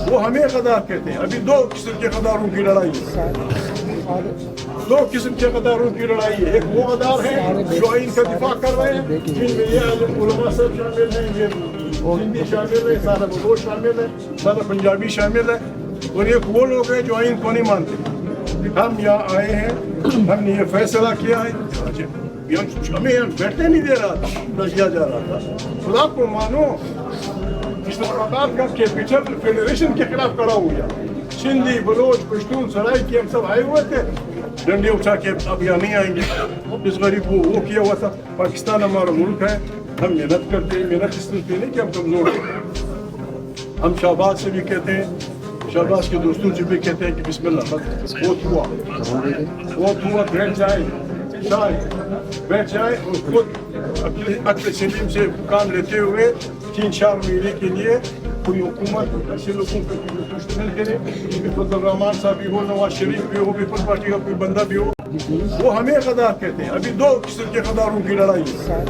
وہ ہمیں غدار کہتے ہیں. ابھی دو قسم کے غداروں کی لڑائی ہے. دو قسم کے غداروں کی لڑائی ہے. ایک وہ غدار ہیں جو آئین کا دفاع کر رہے ہیں, جن میں یہ عالم علماء صاحب شامل ہیں, یہ ہندی شامل ہے, سارا بلوچ شامل ہے, سارا پنجابی شامل ہے, اور ایک وہ لوگ ہیں جو آئین کو نہیں مانتے. ہم یہاں آئے ہیں, ہم نے یہ فیصلہ کیا ہے, ہمیں بیٹھنے نہیں دے رہا تھا, دیا جا رہا تھا. خدا کو مانو, اسلام آباد کا کیپٹل فیڈریشن کے خلاف کھڑا ہوا. سندھی, بلوچ, پشتون, سرائی کی ہم سب آئے ہوئے تھے. ڈنڈے اٹھا کے اب یہاں نہیں آئیں گے. اس غریب کو وہ کیا ہوا تھا. پاکستان ہمارا ملک ہے, ہم محنت کرتے ہیں. محنت اس لیے نہیں کہ ہم کمزور ہیں. ہم شہباز سے بھی کہتے ہیں, شہباز کے دوستوں سے بھی کہتے ہیں کہ بسم اللہ, بہت ہوا, بیٹھ جائیں, بیٹھ جائیں اور خود عقل سلیم سے کام لیتے ہوئے 3-4 مہینے کے لیے کوئی حکومت ایسے لوگوں کو مشتمل کرے. فضل الرحمان صاحب بھی ہو, نواز شریف بھی ہو, پیپلز پارٹی کا کوئی بندہ بھی ہو, وہ ہمیں غدار کہتے ہیں. ابھی دو قسم کے غداروں کی لڑائی ہے.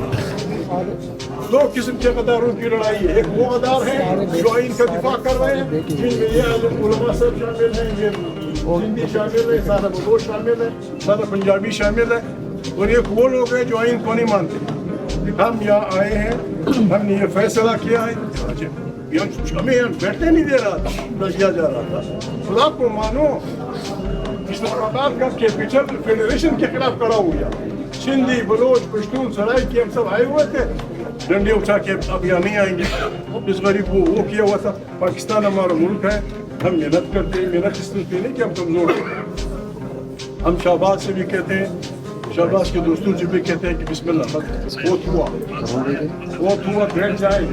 دو قسم کے غداروں کی لڑائی ہے. ایک وہ غدار ہیں جو آئین کا دفاع کر رہے ہیں, جن میں یہ عالم علماء صاحب شامل ہیں, یہ ہندی شامل ہے, سارا بلوچ شامل ہے, سارا پنجابی شامل ہے, اور ایک وہ لوگ ہیں جو آئین کو نہیں مانتے. ہم یہاں آئے ہیں, ہم نے یہ فیصلہ کیا ہے, ہمیں بیٹھنے نہیں دے رہا تھا, دیا جا رہا تھا. خدا کو مانو, اسلام آباد کا کیپٹل فیڈریشن کے خلاف کھڑا ہوا. سندھی, بلوچ, پشتون, سرائی کی ہم سب آئے ہوئے تھے. ڈنڈے اٹھا کے اب یہاں نہیں آئیں گے. اس غریب کو وہ کیا ہوا تھا. پاکستان ہمارا ملک ہے, ہم محنت کرتے ہیں. محنت اس لیے نہیں کہ ہم کمزور ہیں. ہم شہباز سے بھی کہتے ہیں, شہباز کے دوستوں سے بھی کہتے ہیں کہ بسم اللہ, بہت ہوا, بیٹھ جائیں,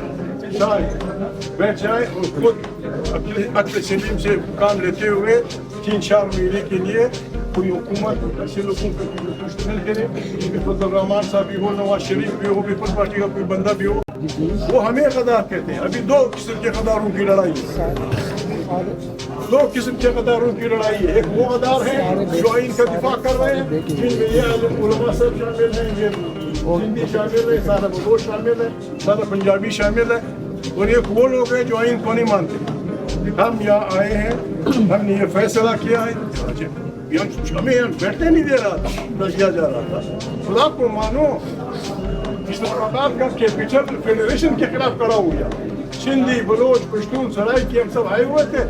بیٹھ جائیں اور خود عقل سلیم سے کام لیتے ہوئے 3-4 مہینے کے لیے کوئی حکومت ایسے لوگوں کو مشتمل کرے. فضل الرحمان صاحب بھی ہو, نواز شریف بھی ہو, پیپلز پارٹی کا کوئی بندہ بھی ہو, وہ ہمیں غدار کہتے ہیں. ابھی دو قسم کے غداروں کی لڑائی ہے. دو قسم کے غداروں کی لڑائی ہے. ایک وہ غدار ہیں جو آئین کا دفاع کر رہے ہیں, جن میں یہ عالم علماء صاحب شامل ہیں, یہ ہندی شامل ہے, سارا بلوچ شامل ہے, سارا پنجابی شامل ہے, اور ایک وہ لوگ ہیں جو آئین کو نہیں مانتے. ہم یہاں آئے ہیں, ہم نے یہ فیصلہ کیا ہے, ہمیں بیٹھنے نہیں دے رہا تھا, دیا جا رہا تھا. خدا کو مانو, اسلام آباد کا کیپٹل فیڈریشن کے خلاف کھڑا ہوا. سندھی, بلوچ, پشتون, سرائی کی ہم سب آئے ہوئے تھے.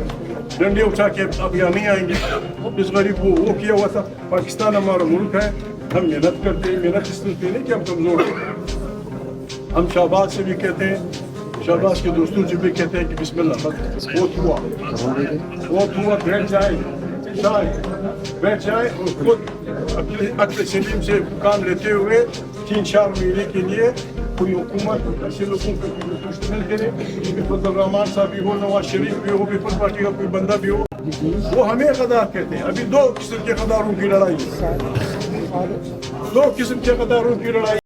ڈنڈے اٹھا کے اب یہاں نہیں آئیں گے. اس غریب کو وہ کیا ہوا تھا. پاکستان ہمارا ملک ہے, ہم محنت کرتے ہیں. محنت اس لیے نہیں کہ ہم کمزور ہیں. ہم شہباز سے بھی کہتے ہیں, شہباز کے دوستوں سے بھی کہتے ہیں کہ بسم اللہ, بہت ہوا, بیٹھ جائیں, بیٹھ جائیں اور خود عقل سلیم سے کام لیتے ہوئے 3-4 مہینے کے لیے کوئی حکومت ایسے لوگوں کو مشتمل کرے. فضل الرحمان صاحب بھی ہو, نواز شریف بھی ہو, پیپلز پارٹی کا کوئی بندہ بھی ہو, وہ ہمیں غدار کہتے ہیں. ابھی دو قسم کے غداروں کی لڑائی ہے. دو قسم کے غداروں کی لڑائی